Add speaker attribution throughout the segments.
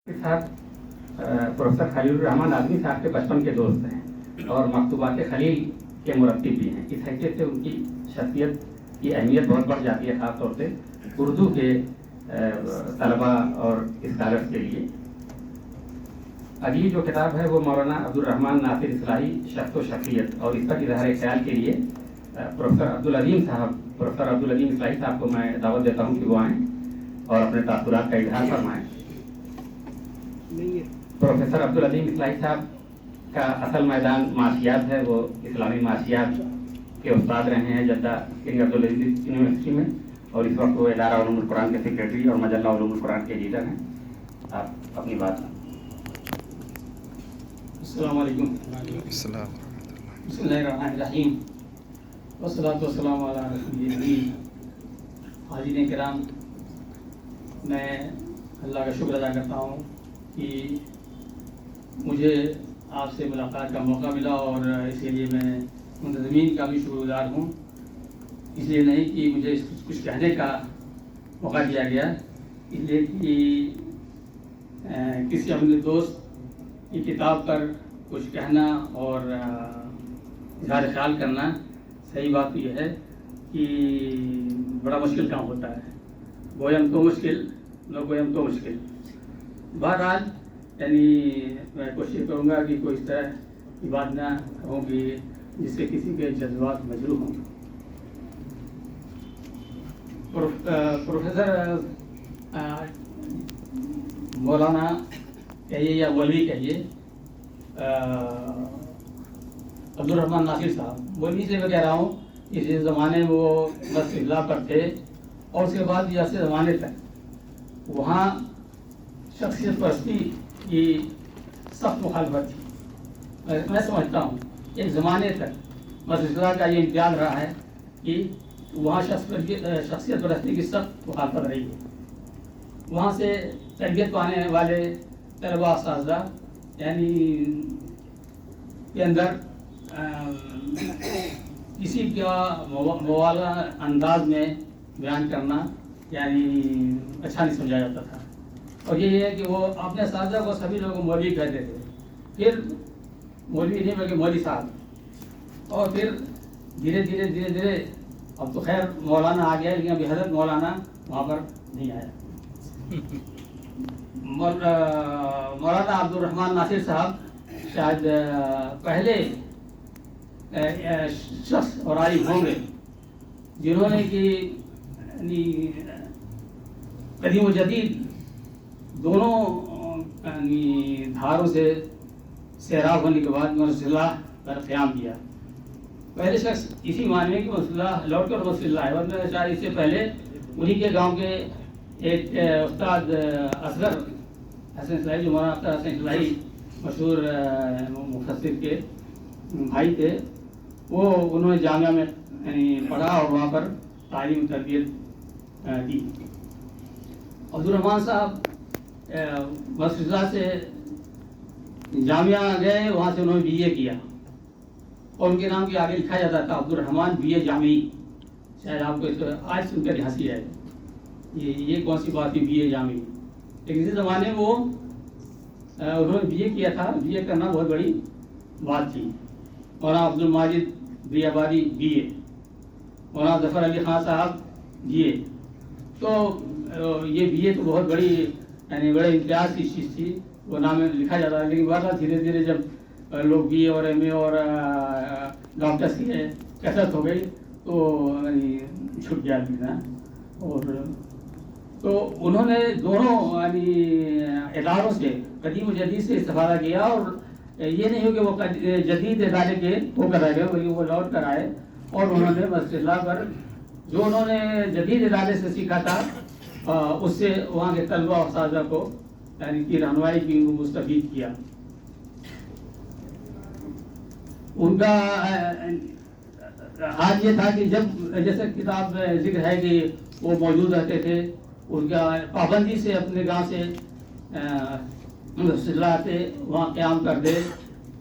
Speaker 1: के साथ प्रोफेसर खलील रहमान आदमी साहब के बचपन के दोस्त हैं और मकतूबात खलील के मुरत्तिब भी हैं। इस हैसियत से उनकी शख्सियत की अहमियत बहुत बढ़ जाती है, ख़ास तौर से उर्दू के तलबा और स्कॉलर्स के लिए। अगली जो किताब है वो मौलाना अब्दुल रहमान नासिर इस्लाही शख्स व शख्सियत, और इस पर इजहार ख्याल के लिए प्रोफेसर अब्दुल अजीम इस्लाही साहब को मैं दावत देता हूँ कि वो आएँ और अपने तासुरात का इजहार फरमाएँ। प्रोफेसर अब्दुल अजीम इस्लाही साहब का असल मैदान मासियात है। वो इस्लामी मासियात के उस्ताद रहे हैं जद्दा किंग अब्दुल अजीज यूनिवर्सिटी में, और इस वक्त वो इदारा उलूमुल कुरान के सेक्रेटरी और मजल्ला उलूमुल कुरान के लीडर हैं। आप अपनी बात।
Speaker 2: अस्सलाम वालेकुम। बिस्मिल्लाहिर्रहमानिर्रहीम वस्सलातु वस्सलामु अला रसूलिल्लाह। हाज़िरीन किराम, मैं अल्लाह का शुक्र अदा करता हूँ कि मुझे आपसे मुलाकात का मौका मिला, और इसीलिए मैं मुंतज़मीन का भी शुक्रगुज़ार हूँ। इसलिए नहीं कि मुझे कुछ कहने का मौका दिया गया, इसलिए कि किसी अपने दोस्त की किताब पर कुछ कहना और इज़हार ख्याल करना, सही बात तो यह है कि बड़ा मुश्किल काम होता है। गोयम तो मुश्किल, न गोयम तो मुश्किल। बहरहाल यानी मैं कोशिश करूँगा कि कोई इस तरह की बात ना कहूँ कि जिससे किसी के जज्बात मजरूह हों। प्रोफेसर मौलाना कहिए या मौलवी कहिए अब्दुल रहमान नासिर साहब, मौलवी से मैं कह रहा हूँ, इस ज़माने में वो मसला पर थे, और उसके बाद भी ऐसे ज़माने तक वहाँ शख्सियत परस्ती की सख्त मुखालफत थी। मैं समझता हूँ एक ज़माने तक मसला का ये इम्तियाज़ रहा है कि वहाँ शख्सियत परस्ती की सख्त मुखालफत रही है। वहाँ से तरबियत पाने वाले तलबा असातिज़ा यानी के अंदर किसी का मवाला अंदाज में बयान करना यानी अच्छा नहीं समझा जाता था। और ये है कि वो अपने असातिज़ा को सभी लोग मौलवी कहते थे, फिर मौलवी नहीं बल्कि मौलवी साहब, और फिर धीरे धीरे अब तो खैर मौलाना आ गया, लेकिन अभी हज़रत मौलाना वहाँ पर नहीं आया। मौलाना अब्दुल रहमान नासिर साहब शायद पहले शख्स और आलिम होंगे जिन्होंने कि कदीम व जदीद दोनों धारों से सैराब होने के बाद मसला पर क़याम किया। पहले शख्स इसी माने कि मसला लौट कर मसला है, वरना शायद इससे पहले उन्हीं के गांव के एक उस्ताद असगर हसन इस्लाही, जो मौलाना अख्तर हसन इस्लाही मशहूर मुफस्सिर के भाई थे, वो उन्होंने जामिया में यानी पढ़ा और वहाँ पर तालीम तरबियत दी। अब्दुल रहमान साहब मसला से जामिया गए, वहाँ से उन्होंने BA किया, और उनके नाम के आगे लिखा जाता था अब्दुल रहमान BA जामी। शायद आपको इसको आज सुनकर हंसी आए, ये कौन सी बात थी BA जामी। लेकिन इसी ज़माने में वो उन्होंने BA किया था। BA करना बहुत बड़ी बात थी। मौलाना अब्दुल माजिद बियाबादी BA, मौलाना ज़फ़र अली ख़ान साहब BA। तो ये BA तो बहुत बड़ी यानी बड़े इम्तियाज़ की चीज़ थी, वो नाम लिखा जाता है। लेकिन बाद धीरे धीरे जब लोग BA और MA और डॉक्टर्स की कसरत हो गई तो यानी छूट गया ना। और तो उन्होंने दोनों यानी इदारों से कदीम व जदीद से इस्तेफादा किया, और ये नहीं हो कि वो जदीद इदारे के होकर रह गए, बल्कि वो लौट कर आए और उन्होंने मसला पर जो उन्होंने जदीद इदारे से सीखा था उससे वहाँ के तलबा और असातिज़ा को यानी कि रहनुमाई की, उनको मुस्तफ़ीद किया। उनका हाल ये था कि जब जैसे किताब में जिक्र है कि वो मौजूद रहते थे, उनका पाबंदी से अपने गांव से आते, वहाँ क़याम कर दे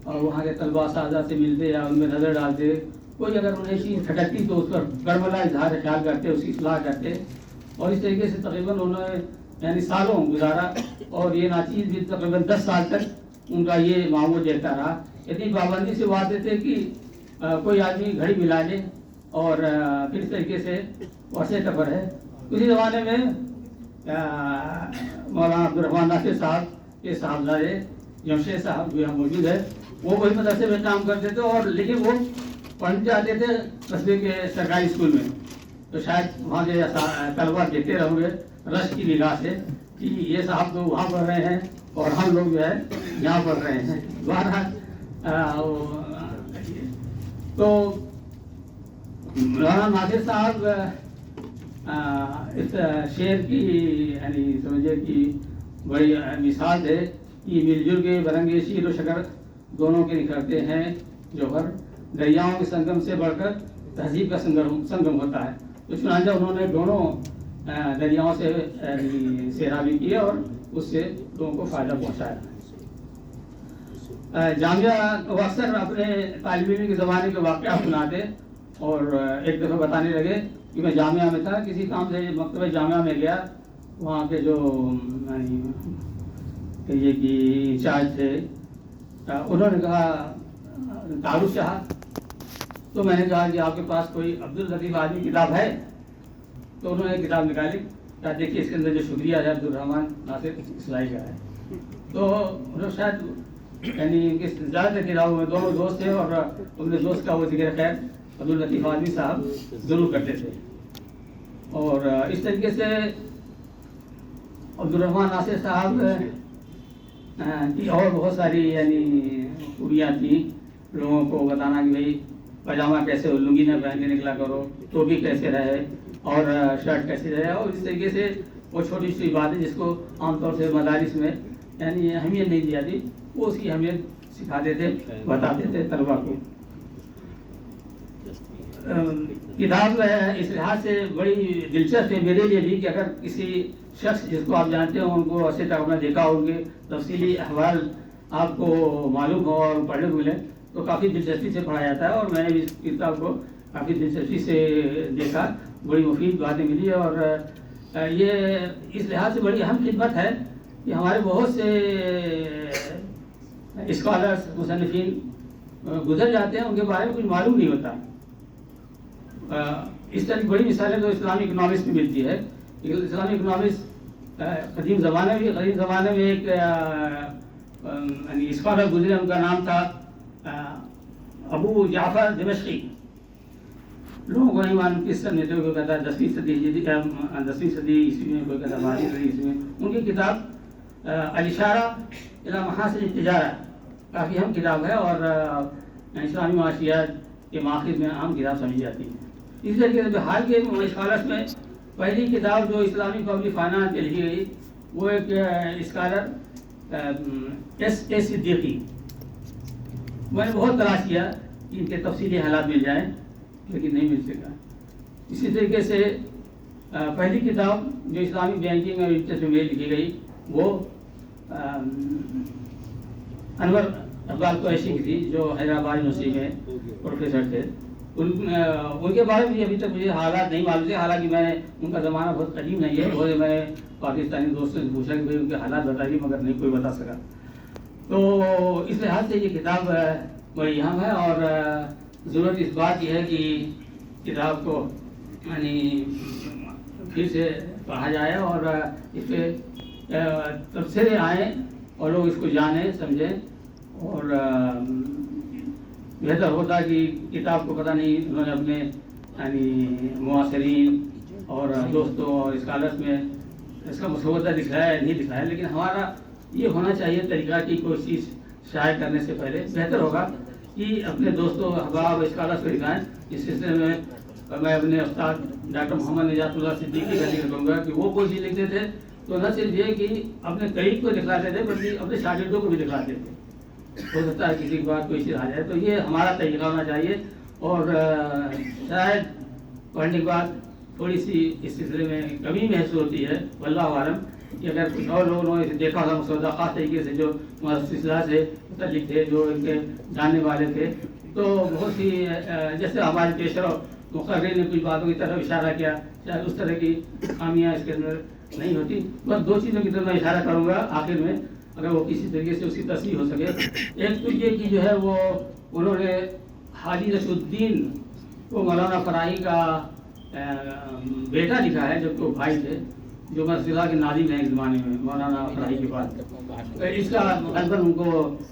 Speaker 2: और वहाँ के तलबा असातिज़ा से मिलते या उनमें नज़र डालते। कोई अगर उन्हें चीज़ खटकती तो उस पर करबला इजहार ख्याल करते, उसकी इस्लाह करते, और इस तरीके से तकरीबन उन्होंने یعنی سالوں گزارا، اور یہ ناچیز بھی تقریباً 10 سال تک ان کا یہ معمول دیتا رہا. اتنی پابندی سے وعدے تھے کہ کوئی آدمی گھڑی ملا لے اور پھر اس طریقے سے ویسے ٹپر ہے. اسی زمانے میں مولانا عبدالرحمان ناصر صاحب کے صاحبزادے جمشید صاحب جو یہاں موجود ہے، وہ وہی مدرسے میں کام کرتے تھے، اور لیکن وہ پڑھنے جاتے تھے قصبے کے سرکاری اسکول میں. تو شاید وہاں کے طلبا دیکھتے رہوں گے رش کی نگاہ سے کہ یہ صاحب تو وہاں پڑھ رہے ہیں اور ہم لوگ جو ہے یہاں پڑھ رہے ہیں. تو مولانا ناصر صاحب اس شعر کی یعنی سمجھے کہ بڑی مثال ہے کہ مل جل کے برنگے شیر و شکر دونوں کے نکھرتے ہیں جوہر، دریاؤں کے سنگم سے بڑھ کر تہذیب کا سنگم ہوتا ہے. تو چنانچہ انہوں نے دونوں دریاؤں سے سیرابی کی اور اس سے لوگوں کو فائدہ پہنچایا. جامعہ وہ اکثر اپنے طالب علم کے زمانے کے واقعات سناتے، اور ایک دفعہ بتانے لگے کہ میں جامعہ میں تھا، کسی کام سے مکتبہ جامعہ میں گیا. وہاں کے جو یہ کہ انچارج تھے انہوں نے کہا تعارف چاہا. تو میں نے کہا کہ آپ کے پاس کوئی عبداللطیف آدمی کتاب ہے؟ تو انہوں نے کتاب نکالی، کہا دیکھیے اس کے اندر جو شکریہ ہے عبدالرحمان ناصر اصلاحی کا ہے. تو انہوں شاید یعنی زیادہ تر کتابوں میں دونوں دوست تھے، اور اپنے دوست کا وہ ذکر خیر عبداللطیف آدمی صاحب ضرور کرتے تھے. اور اس طریقے سے عبدالرحمان ناصر صاحب کی اور بہت ساری یعنی خوبیاں تھیں. لوگوں کو بتانا کہ بھائی پاجامہ کیسے ہو، لنگی نہ پہن کے نکلا کرو، ٹوپی کیسے رہے اور شرٹ کیسے رہے. اور اس طریقے سے وہ چھوٹی سی بات ہے جس کو عام طور سے مدارس میں یعنی اہمیت نہیں دی جاتی، وہ اس کی اہمیت سکھاتے تھے، بتاتے تھے طلبا کو. کتاب اس لحاظ سے بڑی دلچسپ ہے میرے لیے بھی کہ اگر کسی شخص جس کو آپ جانتے ہو، ان کو ایسے تک نے دیکھا ہو، ان کے تفصیلی احوال آپ کو معلوم ہو اور پڑھنے کو ملے تو کافی دلچسپی سے پڑھا جاتا ہے. اور میں نے بھی اس کتاب کو کافی دلچسپی سے دیکھا، بڑی مفید باتیں ملی. اور یہ اس لحاظ سے بڑی اہم خدمت ہے کہ ہمارے بہت سے اسکالرس مصنفین گزر جاتے ہیں، ان کے بارے میں کچھ معلوم نہیں ہوتا. اس طرح کی بڑی مثالیں تو اسلامی اکنامکس میں ملتی ہے. اسلامی اکنامکس قدیم زمانے میں ایک اسکالر گزرے، ان کا نام تھا ابو جعفر دمشقی. لوگوں کو نہیں معلوم کس سن میں تھے، کوئی کہتا ہے 10ویں صدی عیسوی میں، کوئی کہتا ہے 12ویں صدی عیسوی میں. ان کی کتاب الاشارہ الی محاسن التجارہ کافی اہم کتاب ہے، اور اسلامی معاشیات کے ماخذ میں اہم کتاب سمجھی جاتی ہے. اسی طریقے سے حال کے اسکالرس میں پہلی کتاب جو اسلامی پبلک فائنانس کے لکھی گئی وہ ایک اسکالر ایس اے صدیقی. میں نے بہت تلاش کیا کہ ان کے تفصیلی حالات مل جائیں لیکن نہیں مل سکا. اسی طریقے سے پہلی کتاب جو اسلامی بینکنگ اور انٹرسٹ میں لکھی گئی وہ انور اقبال قریشی کی تھی، جو حیدرآباد یونیورسٹی میں پروفیسر تھے. ان کے بارے میں ابھی تک مجھے حالات نہیں معلوم تھے، حالانکہ میں نے ان کا زمانہ بہت قدیم نہیں ہے. بہت میں نے پاکستانی دوستوں سے پوچھا کہ ان کے حالات بتائیے، مگر نہیں کوئی بتا سکا. تو اس لحاظ سے یہ کتاب بڑی اہم ہے، اور ضرورت اس بات کی ہے کہ کتاب کو یعنی پھر سے پڑھا جائے اور اس پہ تبصرے آئیں اور لوگ اس کو جانیں سمجھیں. اور بہتر ہوتا کہ کتاب کو پتہ نہیں انہوں نے اپنے یعنی معاصرین اور دوستوں اور اسکالرس میں اس کا مسودہ دکھلایا نہیں دکھلایا، لیکن ہمارا یہ ہونا چاہیے طریقہ کی کوئی چیز شائع کرنے سے پہلے بہتر ہوگا کہ اپنے دوستوں احباب اسکالرس کو دکھائیں. اس سلسلے میں میں اپنے استاد ڈاکٹر محمد نجات اللہ صدیقی کا ذکر کروں گا کہ وہ کوئی چیز لکھتے تھے تو نہ صرف یہ کہ اپنے قریب کو دکھلاتے تھے بلکہ اپنے شاگردوں کو بھی دکھلاتے تھے. ہو سکتا ہے کسی کے بعد کوئی چیز آ جائے، تو یہ ہمارا طریقہ ہونا چاہیے. اور شاید پڑھنے کے بعد تھوڑی سی اس سلسلے میں کمی محسوس ہوتی ہے، واللہ عالم، کہ اگر کچھ اور لوگوں نے اسے دیکھا ہوگا مسودہ خاص طریقے سے جو سلسلہ سے متعلق تھے، جو ان کے جاننے والے تھے، تو بہت سی جیسے ہمارے پیشرو مقرر نے کچھ باتوں کی طرف اشارہ کیا، شاید اس طرح کی خامیاں اس کے اندر नहीं होती। बस दो चीज़ों की तरफ मैं इशारा करूँगा आखिर में, अगर वो किसी तरीके से उसकी तस्वीर हो सके। एक तो ये कि जो है वो उन्होंने हाजी रशुद्दीन को मौलाना फराही का बेटा लिखा है, जबकि वो भाई थे, जो मरसिला के नाजिम हैं इस ज़माने में मौलाना फराही के बाद। तो इसका गलबन उनको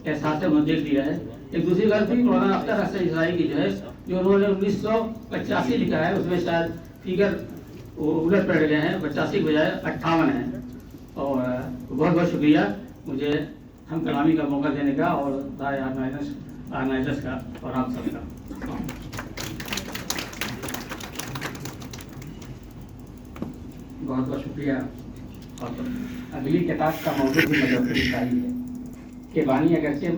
Speaker 2: एहसास है, उन्होंने देख लिया है। एक दूसरी गलती मौलाना अख्तर हसन इसराई की जो है, जो उन्होंने 1985 लिखा है, उसमें शायद फिगर उलट पड़ गए हैं, 85 के बजाय 58 है। और बहुत बहुत शुक्रिया मुझे हम कलामी का मौका देने का, और राय ऑर्गेनाइजर्स का और आप सबका।
Speaker 1: बहुत बहुत शुक्रिया। और अगली किताब का मौजूद भी मजहब शाही है कि बानी अगरचे